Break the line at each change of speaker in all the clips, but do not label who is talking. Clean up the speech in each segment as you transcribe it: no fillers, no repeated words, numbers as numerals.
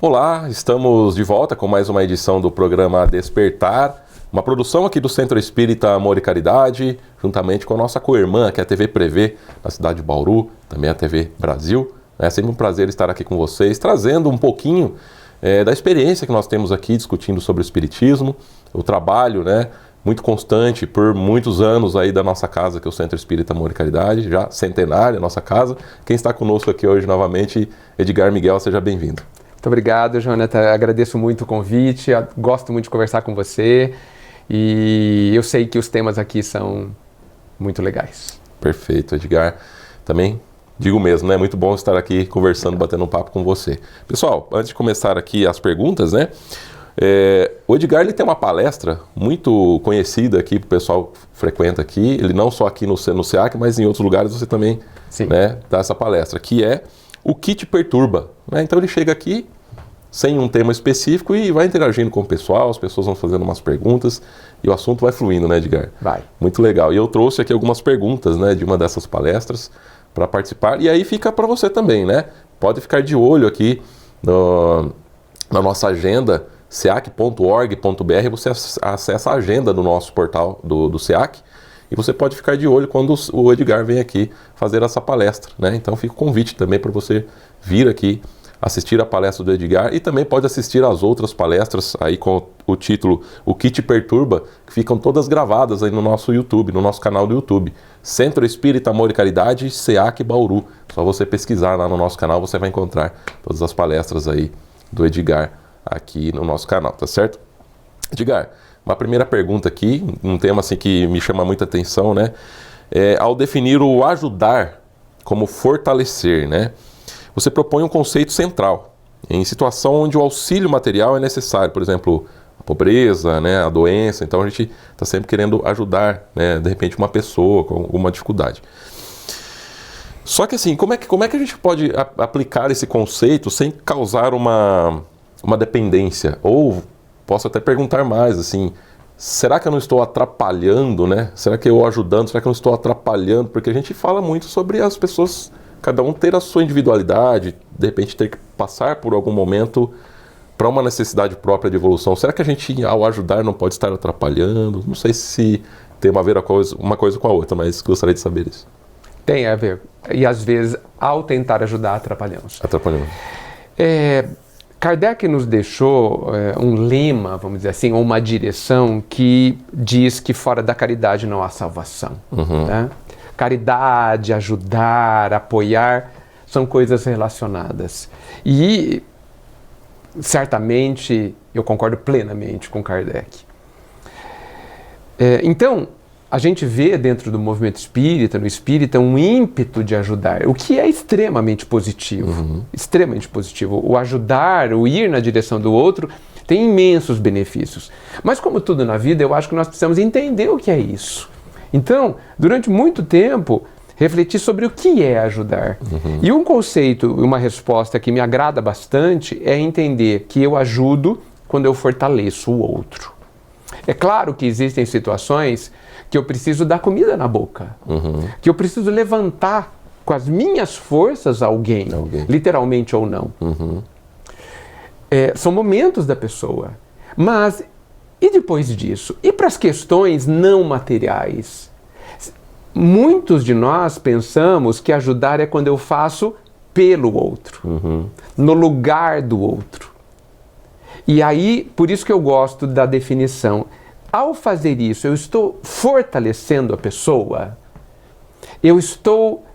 Olá, estamos de volta com mais uma edição do programa Despertar, uma produção aqui do Centro Espírita Amor e Caridade, juntamente com a nossa co-irmã, que é a TV Prevê, na cidade de Bauru, também a TV Brasil. É sempre um prazer estar aqui com vocês, trazendo um pouquinho da experiência que nós temos aqui, discutindo sobre o Espiritismo, o trabalho, muito constante por muitos anos aí da nossa casa, que é o Centro Espírita Amor e Caridade, já centenária a nossa casa. Quem está conosco aqui hoje novamente, Edgar Miguel, seja bem-vindo.
Muito obrigado, Jonathan. Agradeço muito o convite, gosto muito de conversar com você e eu sei que os temas aqui são muito legais.
Perfeito, Edgar. Também digo mesmo, muito bom estar aqui conversando, batendo um papo com você. Pessoal, antes de começar aqui as perguntas, o Edgar ele tem uma palestra muito conhecida aqui, o pessoal frequenta aqui, ele não só aqui no SEAC, mas em outros lugares você também dá essa palestra, que é o que te perturba. Então ele chega aqui sem um tema específico e vai interagindo com o pessoal, as pessoas vão fazendo umas perguntas e o assunto vai fluindo, Edgar?
Vai.
Muito legal. E eu trouxe aqui algumas perguntas de uma dessas palestras para participar, e aí fica para você também, Pode ficar de olho aqui na nossa agenda, seac.org.br, você acessa a agenda do nosso portal do SEAC, e você pode ficar de olho quando o Edgar vem aqui fazer essa palestra, Então fica o convite também para você vir aqui assistir a palestra do Edgar, e também pode assistir às outras palestras aí com o título O que te perturba, que ficam todas gravadas aí no nosso YouTube, no nosso canal do YouTube. Centro Espírita Amor e Caridade, SEAC Bauru. Só você pesquisar lá no nosso canal, você vai encontrar todas as palestras aí do Edgar aqui no nosso canal, tá certo? Edgar, uma primeira pergunta aqui, um tema assim que me chama muita atenção, ao definir o ajudar como fortalecer, você propõe um conceito central, em situação onde o auxílio material é necessário, por exemplo, a pobreza, a doença, então a gente está sempre querendo ajudar, de repente, uma pessoa com alguma dificuldade. Só que assim, como é que a gente pode aplicar esse conceito sem causar uma dependência? Ou posso até perguntar mais, assim, será que eu não estou atrapalhando, Será que eu ajudando, será que eu não estou atrapalhando? Porque a gente fala muito sobre as pessoas, cada um ter a sua individualidade, de repente ter que passar por algum momento para uma necessidade própria de evolução. Será que a gente, ao ajudar, não pode estar atrapalhando? Não sei se tem a ver uma coisa com a outra, mas gostaria de saber isso.
Tem a ver. E às vezes, ao tentar ajudar, atrapalhamos.
Atrapalhando.
Kardec nos deixou um lema, vamos dizer assim, ou uma direção que diz que fora da caridade não há salvação. Caridade, ajudar, apoiar, são coisas relacionadas. E, certamente, eu concordo plenamente com Kardec. Então, a gente vê dentro do movimento espírita, no espírita, um ímpeto de ajudar, o que é extremamente positivo. Extremamente positivo. O ajudar, o ir na direção do outro, tem imensos benefícios. Mas, como tudo na vida, eu acho que nós precisamos entender o que é isso. Então, durante muito tempo, refleti sobre o que é ajudar. E um conceito, uma resposta que me agrada bastante é entender que eu ajudo quando eu fortaleço o outro. É claro que existem situações que eu preciso dar comida na boca, que eu preciso levantar com as minhas forças alguém. Literalmente ou não. São momentos da pessoa. Mas, e depois disso? E para as questões não materiais? Muitos de nós pensamos que ajudar é quando eu faço pelo outro, no lugar do outro. E aí, por isso que eu gosto da definição. Ao fazer isso, eu estou fortalecendo a pessoa, eu estou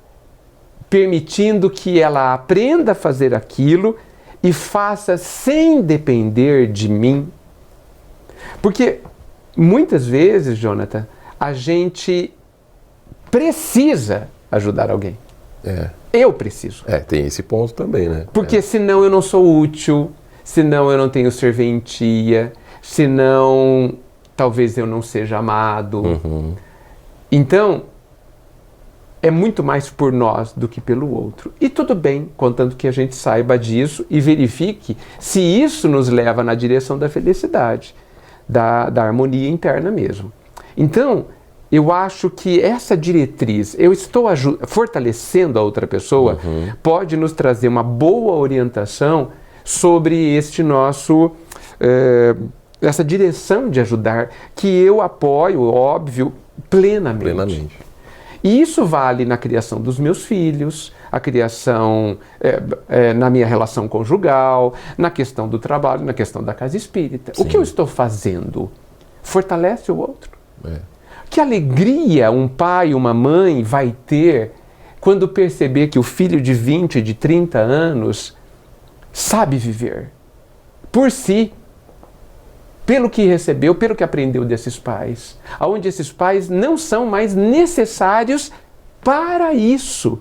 permitindo que ela aprenda a fazer aquilo e faça sem depender de mim. Porque muitas vezes, Jonathan, a gente precisa ajudar alguém. Eu preciso.
Tem esse ponto também,
Porque senão eu não sou útil, senão eu não tenho serventia, senão talvez eu não seja amado. Então, é muito mais por nós do que pelo outro. E tudo bem, contanto que a gente saiba disso e verifique se isso nos leva na direção da felicidade, da harmonia interna mesmo. Então, eu acho que essa diretriz, eu estou fortalecendo a outra pessoa, pode nos trazer uma boa orientação sobre essa direção de ajudar, que eu apoio, óbvio, plenamente. E isso vale na criação dos meus filhos, a criação na minha relação conjugal, na questão do trabalho, na questão da casa espírita. Sim. O que eu estou fazendo fortalece o outro. Que alegria um pai, uma mãe vai ter quando perceber que o filho de 20, de 30 anos sabe viver por si, pelo que recebeu, pelo que aprendeu desses pais, aonde esses pais não são mais necessários para isso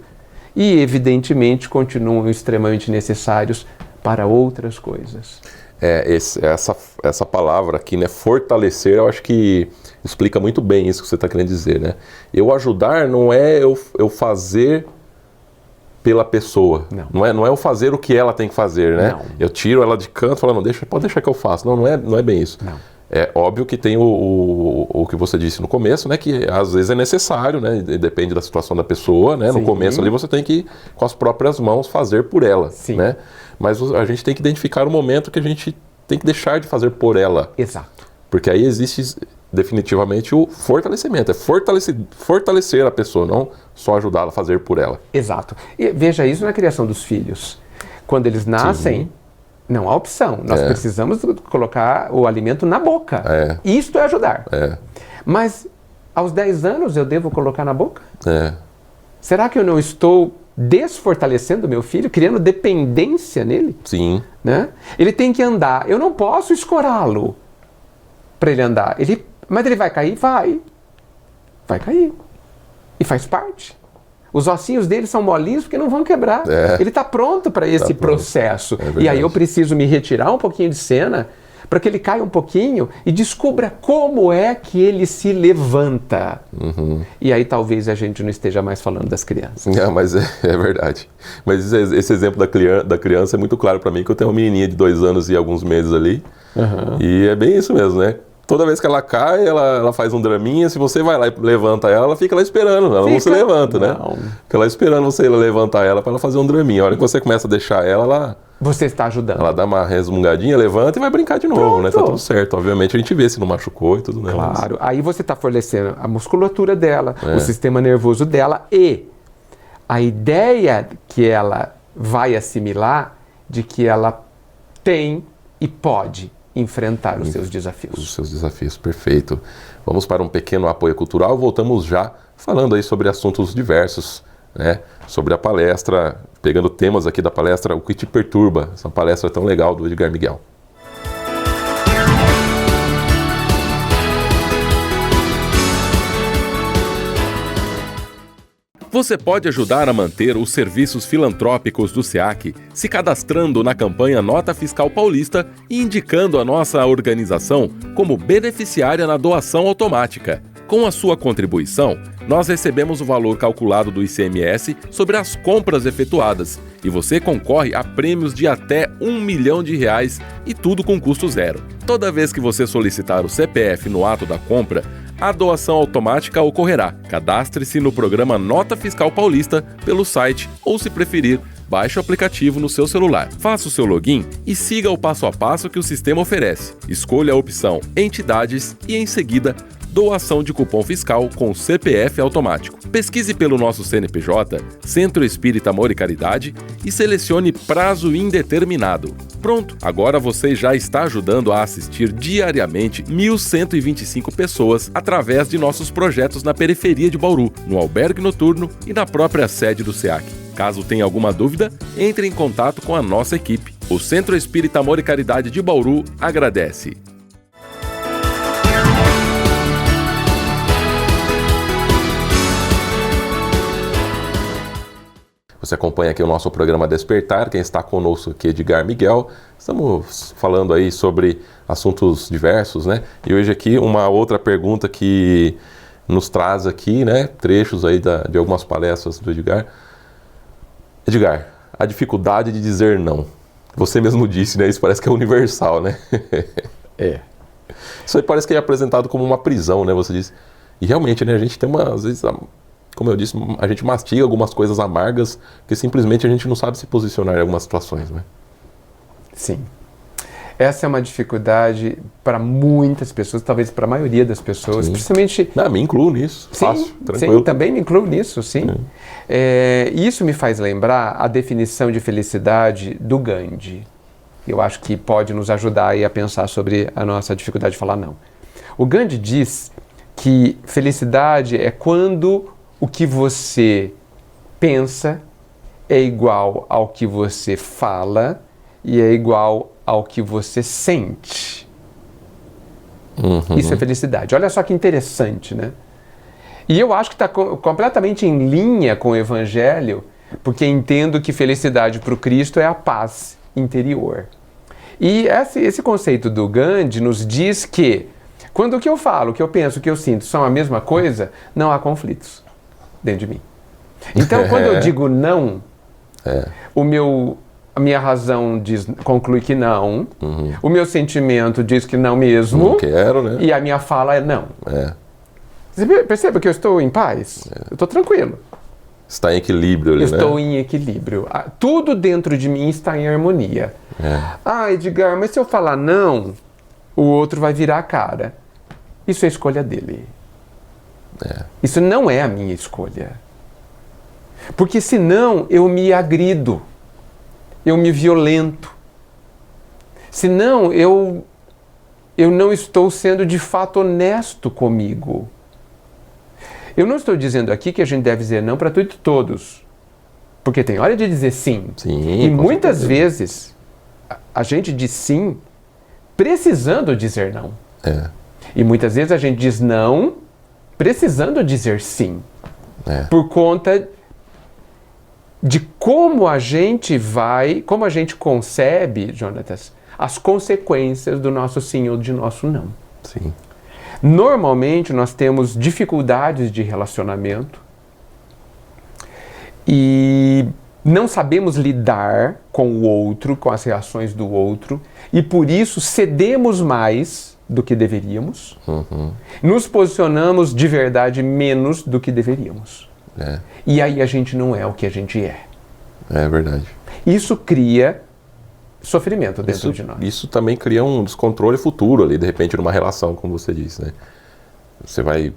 e, evidentemente, continuam extremamente necessários para outras coisas.
Essa palavra aqui, né, fortalecer, eu acho que explica muito bem isso que você está querendo dizer, né? Eu ajudar não é eu fazer pela pessoa. Não é eu fazer o que ela tem que fazer, né? Não. Eu tiro ela de canto e falo, pode deixar que eu faço. Não é bem isso.
Não.
É óbvio que tem o que você disse no começo, né? Que às vezes é necessário, né? Depende da situação da pessoa, né? Sim. No começo ali você tem que, com as próprias mãos, fazer por ela,
Sim.
né? Mas a gente tem que identificar o momento que a gente tem que deixar de fazer por ela.
Exato.
Porque aí existe definitivamente o fortalecimento. É fortalecer a pessoa, não só ajudá-la a fazer por ela.
Exato. E veja isso na criação dos filhos. Quando eles nascem, sim, não há opção. Nós precisamos colocar o alimento na boca. Isto é ajudar. Mas aos 10 anos eu devo colocar na boca? Será que eu não estou desfortalecendo meu filho, criando dependência nele?
Sim.
Né? Ele tem que andar. Eu não posso escorá-lo para ele andar. Mas ele vai cair? Vai cair. E faz parte. Os ossinhos dele são molinhos porque não vão quebrar. Ele está pronto para esse processo. E aí eu preciso me retirar um pouquinho de cena para que ele caia um pouquinho e descubra como é que ele se levanta. E aí talvez a gente não esteja mais falando das crianças.
Mas é verdade. Mas esse exemplo da criança é muito claro para mim, que eu tenho uma menininha de 2 anos e alguns meses ali. E é bem isso mesmo, né? Toda vez que ela cai, ela faz um draminha. Se você vai lá e levanta ela fica lá esperando. Ela não se levanta, né? Fica lá esperando você levantar ela para ela fazer um draminha. A hora que você começa a deixar ela...
Você está ajudando.
Ela dá uma resmungadinha, levanta e vai brincar de novo, né? Tá tudo certo. Obviamente a gente vê se não machucou e tudo, né?
Claro. Aí você está fortalecendo a musculatura dela, o sistema nervoso dela e a ideia que ela vai assimilar de que ela tem e pode enfrentar os seus desafios.
Os seus desafios, perfeito. Vamos para um pequeno apoio cultural. Voltamos já falando aí sobre assuntos diversos, né? Sobre a palestra, pegando temas aqui da palestra, o que te perturba, essa palestra tão legal do Edgar Miguel. Você pode ajudar a manter os serviços filantrópicos do SEAC se cadastrando na campanha Nota Fiscal Paulista e indicando a nossa organização como beneficiária na doação automática. Com a sua contribuição, nós recebemos o valor calculado do ICMS sobre as compras efetuadas e você concorre a prêmios de até R$1 milhão e tudo com custo zero. Toda vez que você solicitar o CPF no ato da compra, a doação automática ocorrerá. Cadastre-se no programa Nota Fiscal Paulista pelo site ou, se preferir, baixe o aplicativo no seu celular. Faça o seu login e siga o passo a passo que o sistema oferece. Escolha a opção Entidades e, em seguida, Doação de cupom fiscal com CPF automático. Pesquise pelo nosso CNPJ, Centro Espírita Amor e Caridade, e selecione prazo indeterminado. Pronto! Agora você já está ajudando a assistir diariamente 1.125 pessoas através de nossos projetos na periferia de Bauru, no albergue noturno e na própria sede do SEAC. Caso tenha alguma dúvida, entre em contato com a nossa equipe. O Centro Espírita Amor e Caridade de Bauru agradece. Você acompanha aqui o nosso programa Despertar, quem está conosco aqui é Edgar Miguel. Estamos falando aí sobre assuntos diversos, né? E hoje aqui uma outra pergunta que nos traz aqui, né? Trechos aí de algumas palestras do Edgar. Edgar, a dificuldade de dizer não. Você mesmo disse, né? Isso parece que é universal, né? Isso aí parece que é apresentado como uma prisão, né? Você disse. E realmente, né? A gente tem às vezes... Como eu disse, a gente mastiga algumas coisas amargas que simplesmente a gente não sabe se posicionar em algumas situações, né?
Sim. Essa é uma dificuldade para muitas pessoas, talvez para a maioria das pessoas,
Sim.
principalmente...
Me incluo nisso,
Sim,
fácil, tranquilo.
sim, também me incluo nisso, sim. Isso me faz lembrar a definição de felicidade do Gandhi. Eu acho que pode nos ajudar aí a pensar sobre a nossa dificuldade de falar não. O Gandhi diz que felicidade é quando o que você pensa é igual ao que você fala e é igual ao que você sente. Isso é felicidade. Olha só que interessante, né? E eu acho que está completamente em linha com o Evangelho, porque entendo que felicidade para o Cristo é a paz interior. E esse conceito do Gandhi nos diz que quando o que eu falo, o que eu penso, o que eu sinto são a mesma coisa, não há conflitos dentro de mim. Então, quando eu digo não, a minha razão conclui que não, o meu sentimento diz que não mesmo,
Não quero, né?
e a minha fala é não. Você percebe que eu estou em paz? Eu estou tranquilo.
Está em equilíbrio ali,
Estou
né?
em equilíbrio. Tudo dentro de mim está em harmonia. Edgar, mas se eu falar não, o outro vai virar a cara. Isso é escolha dele. Isso não é a minha escolha. Porque senão eu me agrido. Eu me violento. Senão eu não estou sendo de fato honesto comigo. Eu não estou dizendo aqui que a gente deve dizer não para tudo e todos. Porque tem hora de dizer sim.
Sim,
E muitas
certeza.
vezes a gente diz sim precisando dizer não. E muitas vezes a gente diz não precisando dizer sim. Por conta de como a gente concebe, Jonatas, as consequências do nosso sim ou de nosso não.
Sim.
Normalmente nós temos dificuldades de relacionamento e não sabemos lidar com o outro, com as reações do outro, e por isso cedemos mais do que deveríamos, nos posicionamos de verdade menos do que deveríamos. E aí a gente não é o que a gente é.
É verdade.
Isso cria sofrimento dentro de nós.
Isso também cria um descontrole futuro ali, de repente, numa relação, como você disse, né? Você vai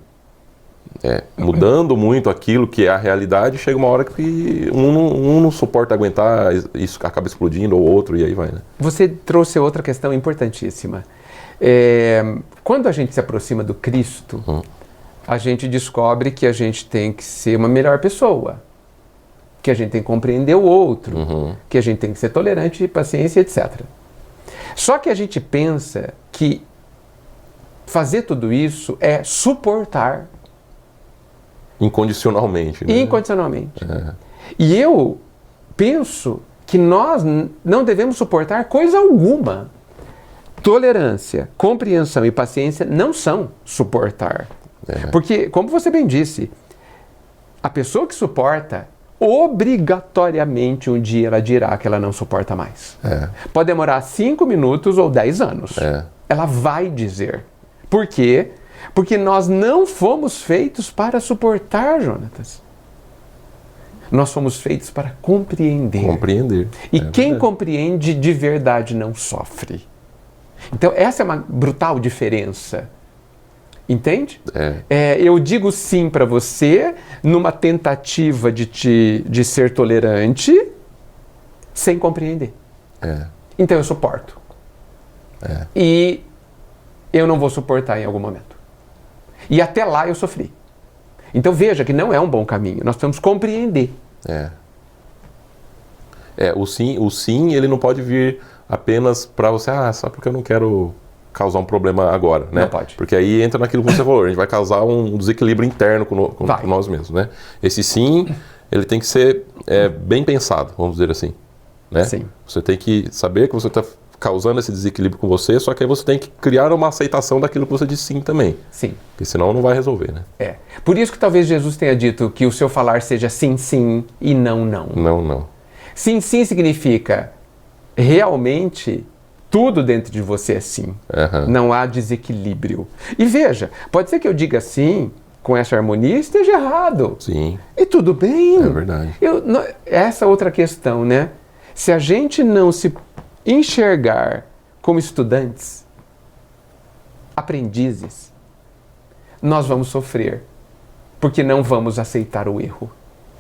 mudando muito aquilo que é a realidade, chega uma hora que um não suporta aguentar, isso acaba explodindo, ou outro, e aí vai, né?
Você trouxe outra questão importantíssima. Quando a gente se aproxima do Cristo, a gente descobre que a gente tem que ser uma melhor pessoa, que a gente tem que compreender o outro, que a gente tem que ser tolerante, paciência, etc. Só que a gente pensa que fazer tudo isso é suportar.
Incondicionalmente, né?
Incondicionalmente. E eu penso que nós não devemos suportar coisa alguma. Tolerância, compreensão e paciência não são suportar. Porque, como você bem disse, a pessoa que suporta, obrigatoriamente um dia ela dirá que ela não suporta mais. Pode demorar 5 minutos ou 10 anos. Ela vai dizer. Por quê? Porque nós não fomos feitos para suportar, Jonatas. Nós fomos feitos para compreender.
Compreender.
E quem compreende de verdade não sofre. Então essa é uma brutal diferença. Entende? Eu digo sim para você numa tentativa de ser tolerante sem compreender. Então eu suporto. E eu não vou suportar em algum momento. E até lá eu sofri. Então veja que não é um bom caminho. Nós precisamos compreender.
O sim, ele não pode vir apenas para você, só porque eu não quero causar um problema agora, né?
Não pode.
Porque aí entra naquilo que você falou, a gente vai causar um desequilíbrio interno com nós mesmos, né? Esse sim, ele tem que ser bem pensado, vamos dizer assim, né?
Sim.
Você tem que saber que você está causando esse desequilíbrio com você, só que aí você tem que criar uma aceitação daquilo que você disse sim também.
Sim.
Porque senão não vai resolver, né?
Por isso que talvez Jesus tenha dito que o seu falar seja sim, sim e não, não.
Não, não.
Sim, sim significa realmente tudo dentro de você é sim. Não há desequilíbrio. E veja, pode ser que eu diga sim com essa harmonia e esteja errado.
Sim.
E tudo bem.
É verdade.
Essa outra questão, né? Se a gente não se enxergar como estudantes, aprendizes, nós vamos sofrer, porque não vamos aceitar o erro,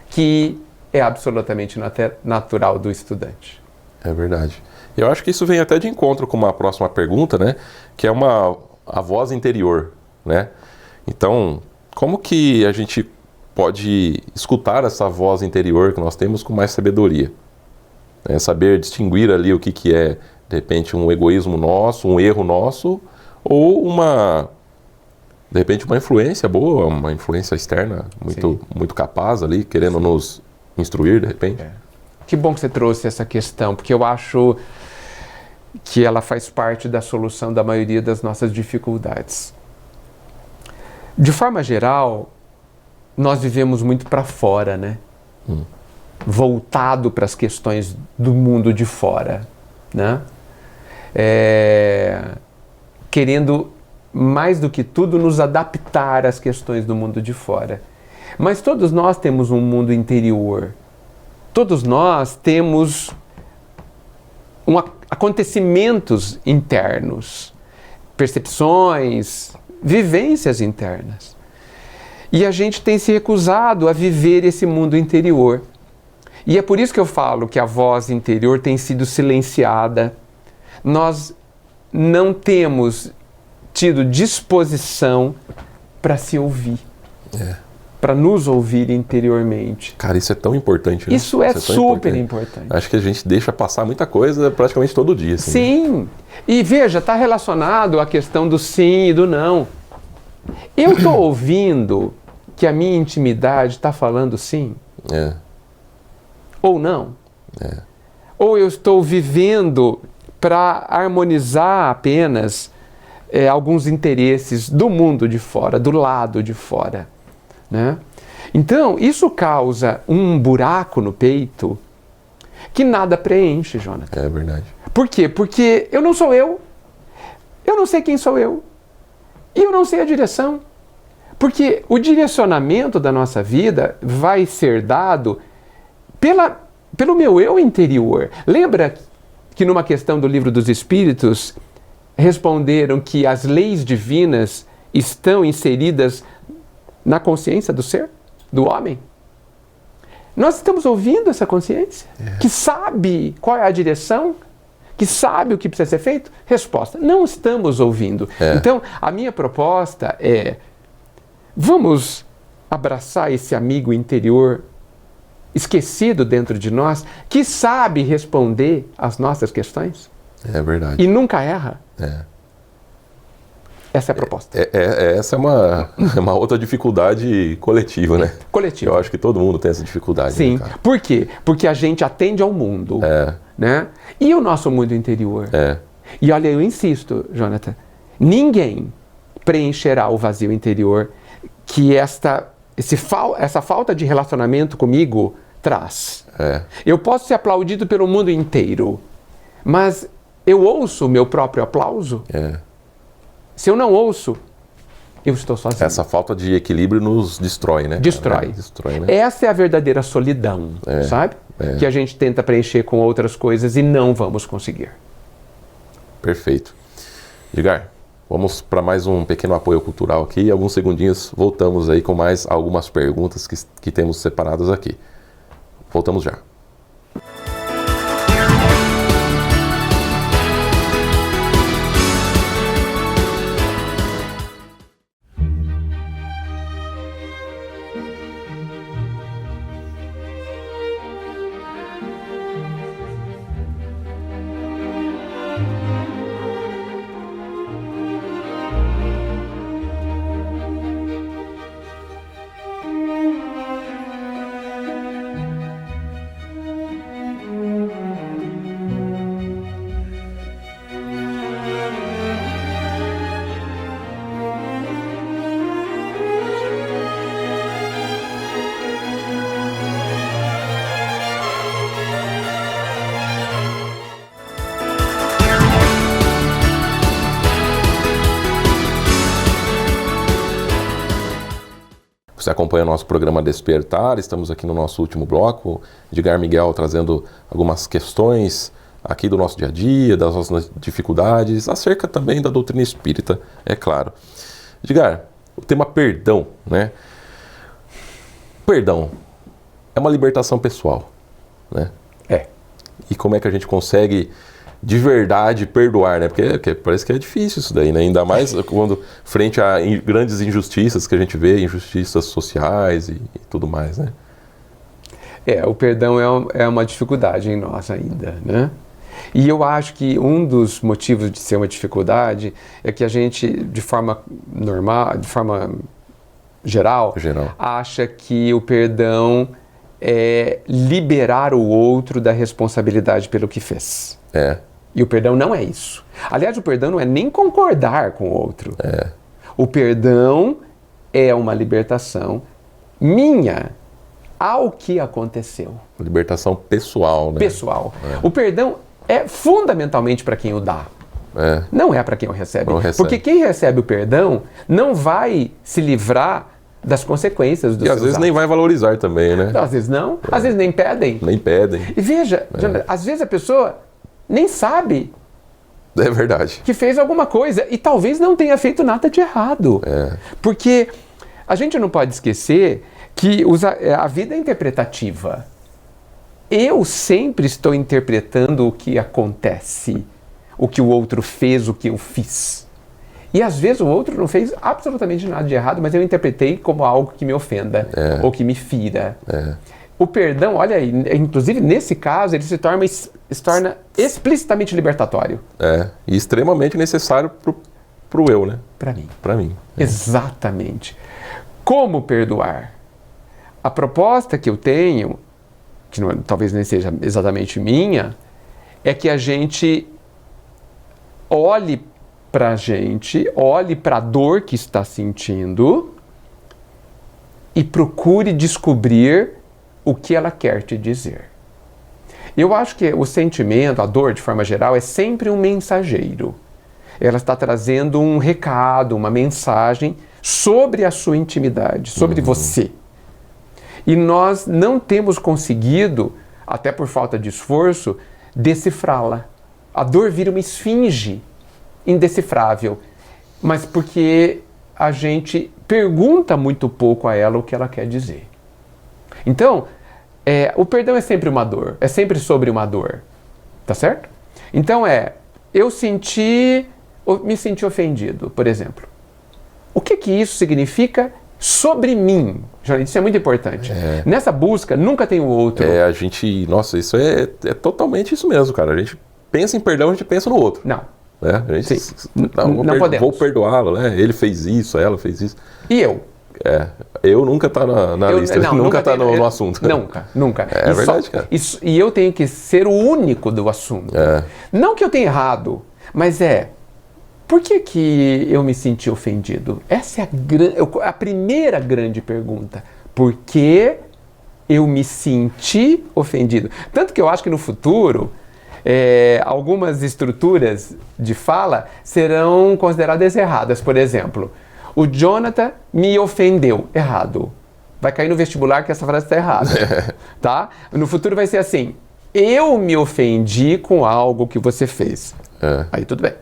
que é absolutamente natural do estudante.
É verdade. Eu acho que isso vem até de encontro com uma próxima pergunta, né? Que é a voz interior, né? Então, como que a gente pode escutar essa voz interior que nós temos com mais sabedoria? Saber distinguir ali o que é, de repente, um egoísmo nosso, um erro nosso, ou de repente, uma influência boa, uma influência externa muito capaz ali, querendo nos instruir, de repente.
Que bom que você trouxe essa questão, porque eu acho que ela faz parte da solução da maioria das nossas dificuldades. De forma geral, nós vivemos muito para fora, né? Voltado para as questões do mundo de fora, né? Querendo, mais do que tudo, nos adaptar às questões do mundo de fora. Mas todos nós temos um mundo interior. Todos nós temos acontecimentos internos, percepções, vivências internas. E a gente tem se recusado a viver esse mundo interior. E é por isso que eu falo que a voz interior tem sido silenciada. Nós não temos tido disposição para se ouvir. Para nos ouvir interiormente.
Cara, isso é tão importante, né?
Isso é super importante.
Acho que a gente deixa passar muita coisa praticamente todo dia. Assim,
sim. Né? E veja, está relacionado à questão do sim e do não. Eu estou ouvindo que a minha intimidade está falando sim? Ou não? Ou eu estou vivendo para harmonizar apenas alguns interesses do mundo de fora, do lado de fora? Né? Então, isso causa um buraco no peito que nada preenche, Jonathan.
É verdade.
Por quê? Porque eu não sou eu não sei quem sou eu, e eu não sei a direção. Porque o direcionamento da nossa vida vai ser dado pelo meu eu interior. Lembra que numa questão do Livro dos Espíritos, responderam que as leis divinas estão inseridas na consciência do ser, do homem? Nós estamos ouvindo essa consciência, que sabe qual é a direção, que sabe o que precisa ser feito? Resposta: não estamos ouvindo. Então, a minha proposta é: vamos abraçar esse amigo interior esquecido dentro de nós, que sabe responder às nossas questões?
É verdade.
E nunca erra. Essa é a proposta.
Essa é uma outra dificuldade coletiva, né?
Coletiva.
Eu acho que todo mundo tem essa dificuldade.
Sim.
Né, cara?
Por quê? Porque a gente atende ao mundo. Né? E o nosso mundo interior? E olha, eu insisto, Jonathan, ninguém preencherá o vazio interior que essa falta de relacionamento comigo traz. Eu posso ser aplaudido pelo mundo inteiro, mas eu ouço o meu próprio aplauso? Se eu não ouço, eu estou sozinho.
Essa falta de equilíbrio nos destrói, né?
Destrói.
Destrói, né?
Essa é a verdadeira solidão, sabe? Que a gente tenta preencher com outras coisas e não vamos conseguir.
Perfeito. Edgar, vamos para mais um pequeno apoio cultural aqui. Alguns segundinhos, voltamos aí com mais algumas perguntas que temos separadas aqui. Voltamos já. Você acompanha o nosso programa Despertar, estamos aqui no nosso último bloco. Edgar Miguel trazendo algumas questões aqui do nosso dia a dia, das nossas dificuldades, acerca também da doutrina espírita, é claro. Edgar, o tema perdão, né? Perdão é uma libertação pessoal, né?
É.
E como é que a gente consegue de verdade perdoar, né? Porque parece que é difícil isso daí, né? Ainda mais quando frente a grandes injustiças que a gente vê, injustiças sociais e tudo mais, né?
O perdão é uma dificuldade em nós ainda, né? E eu acho que um dos motivos de ser uma dificuldade é que a gente, de forma normal, de forma geral, acha que o perdão é liberar o outro da responsabilidade pelo que fez. E o perdão não é isso. Aliás, o perdão não é nem concordar com o outro. O perdão é uma libertação minha ao que aconteceu.
Libertação pessoal, né?
Pessoal. O perdão é fundamentalmente para quem o dá. Não é para quem o recebe. Porque quem recebe o perdão não vai se livrar das consequências dos seus atos.
E às vezes nem vai valorizar também, né?
Às vezes não. Às vezes nem pedem.
Nem pedem.
E veja, às vezes a pessoa nem sabe.
É verdade.
Que fez alguma coisa e talvez não tenha feito nada de errado. Porque a gente não pode esquecer que a vida é interpretativa. Eu sempre estou interpretando o que acontece, o que o outro fez, o que eu fiz. E às vezes o outro não fez absolutamente nada de errado, mas eu interpretei como algo que me ofenda ou que me fira. O perdão, olha aí, inclusive nesse caso, ele se torna explicitamente libertatório.
E extremamente necessário pro eu, né?
Para mim.
Para mim.
Exatamente. Como perdoar? A proposta que eu tenho, que talvez nem seja exatamente minha, é que a gente olhe para a gente, olhe para a dor que está sentindo e procure descobrir o que ela quer te dizer. Eu acho que o sentimento, a dor de forma geral, é sempre um mensageiro. Ela está trazendo um recado, uma mensagem sobre a sua intimidade, sobre você. E nós não temos conseguido, até por falta de esforço, decifrá-la. A dor vira uma esfinge indecifrável, mas porque a gente pergunta muito pouco a ela o que ela quer dizer. Então, o perdão é sempre uma dor, é sempre sobre uma dor, tá certo? Então eu me senti ofendido, por exemplo. O que isso significa sobre mim? Isso é muito importante. Nessa busca, nunca tem o outro.
Nossa, isso é totalmente isso mesmo, cara. A gente pensa em perdão, a gente pensa no outro.
Não.
A gente,
não podemos.
Vou perdoá-lo, né? Ele fez isso, ela fez isso.
E eu?
Eu nunca tá na lista, nunca tá no assunto.
Nunca.
É verdade, cara.
E eu tenho que ser o único do assunto. Não que eu tenha errado, mas por que eu me senti ofendido? Essa é a primeira grande pergunta. Por que eu me senti ofendido? Tanto que eu acho que no futuro, algumas estruturas de fala serão consideradas erradas. Por exemplo, o Jonathan me ofendeu. Errado. Vai cair no vestibular que essa frase está errada. Tá? No futuro vai ser assim: eu me ofendi com algo que você fez. Aí tudo bem.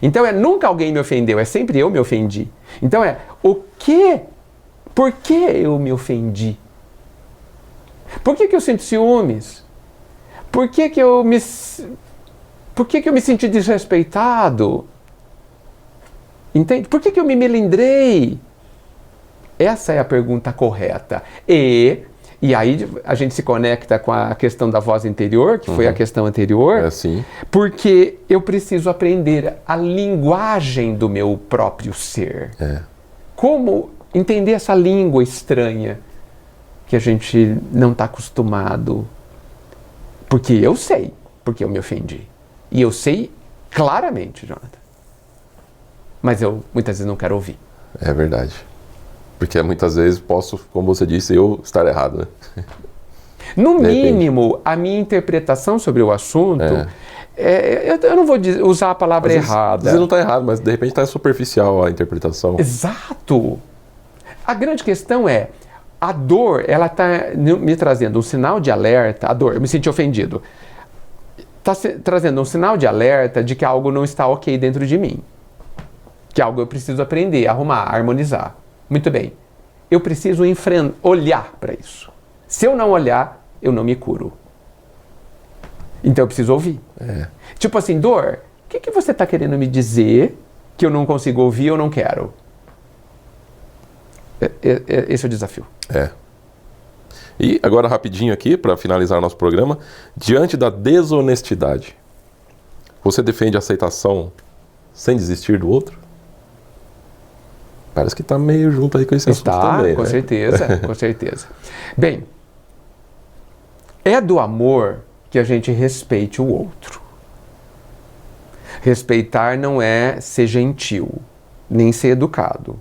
Então nunca alguém me ofendeu, é sempre eu me ofendi. Então por que eu me ofendi? Por que eu sinto ciúmes? Por que eu me senti desrespeitado? Entende? Por que eu me melindrei? Essa é a pergunta correta. E aí a gente se conecta com a questão da voz interior, que foi a questão anterior, porque eu preciso aprender a linguagem do meu próprio ser. Como entender essa língua estranha que a gente não está acostumado. Porque eu sei porque eu me ofendi. E eu sei claramente, Jonathan. Mas eu muitas vezes não quero ouvir.
É verdade. Porque muitas vezes posso, como você disse, eu estar errado, né?
No mínimo, a minha interpretação sobre o assunto, eu não vou usar a palavra errada.
Às vezes não está errado, mas de repente está superficial a interpretação.
Exato. A grande questão a dor, ela está me trazendo um sinal de alerta. A dor, eu me senti ofendido. está trazendo um sinal de alerta de que algo não está ok dentro de mim. Que algo eu preciso aprender, arrumar, harmonizar. Muito bem. Eu preciso olhar para isso. Se eu não olhar, eu não me curo. Então eu preciso ouvir. Tipo assim, dor, o que você está querendo me dizer que eu não consigo ouvir ou não quero? Esse é o desafio.
E agora rapidinho aqui, para finalizar nosso programa, diante da desonestidade, você defende a aceitação sem desistir do outro? Parece que está meio junto aí com esse assunto também,
com
né?
certeza, com certeza. Bem, é do amor que a gente respeite o outro. Respeitar não é ser gentil, nem ser educado.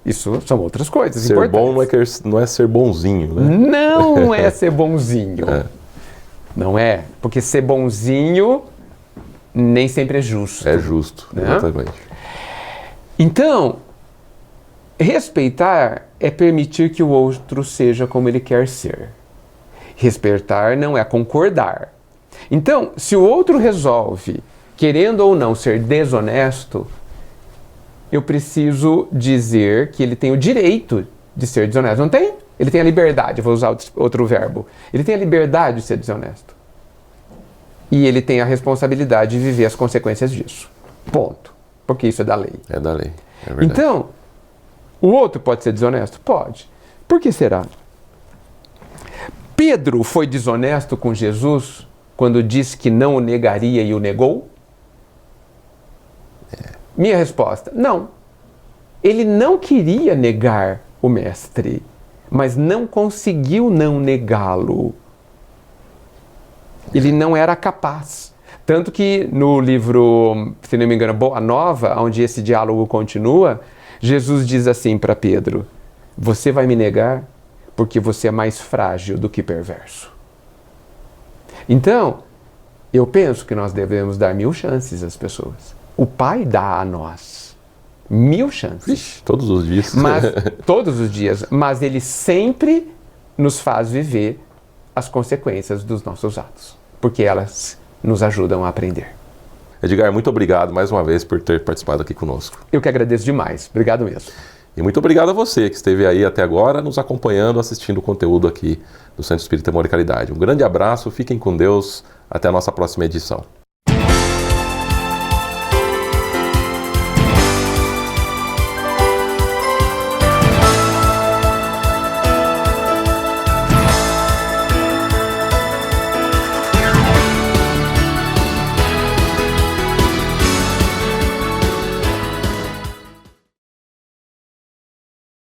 Isso são outras coisas
ser
importantes.
Bom não é ser bonzinho, né?
Não é ser bonzinho. Não é. Porque ser bonzinho nem sempre é justo.
É justo, né? Exatamente.
Então, respeitar é permitir que o outro seja como ele quer ser. Respeitar não é concordar. Então, se o outro resolve, querendo ou não, ser desonesto, eu preciso dizer que ele tem o direito de ser desonesto. Não tem? Ele tem a liberdade, vou usar outro verbo. Ele tem a liberdade de ser desonesto. E ele tem a responsabilidade de viver as consequências disso. Ponto. Porque isso é da lei.
É da lei, é verdade.
Então, o outro pode ser desonesto? Pode. Por que será? Pedro foi desonesto com Jesus quando disse que não o negaria e o negou? Minha resposta, não. Ele não queria negar o mestre, mas não conseguiu não negá-lo. Ele não era capaz. Tanto que no livro, se não me engano, Boa Nova, onde esse diálogo continua, Jesus diz assim para Pedro: você vai me negar porque você é mais frágil do que perverso. Então, eu penso que nós devemos dar 1000 chances às pessoas. O Pai dá a nós 1000 chances.
Ixi, todos os dias.
Todos os dias. Mas Ele sempre nos faz viver as consequências dos nossos atos. Porque elas nos ajudam a aprender.
Edgar, muito obrigado mais uma vez por ter participado aqui conosco.
Eu que agradeço demais. Obrigado mesmo.
E muito obrigado a você que esteve aí até agora nos acompanhando, assistindo o conteúdo aqui do Centro Espírita Amor e Caridade. Um grande abraço, fiquem com Deus, até a nossa próxima edição.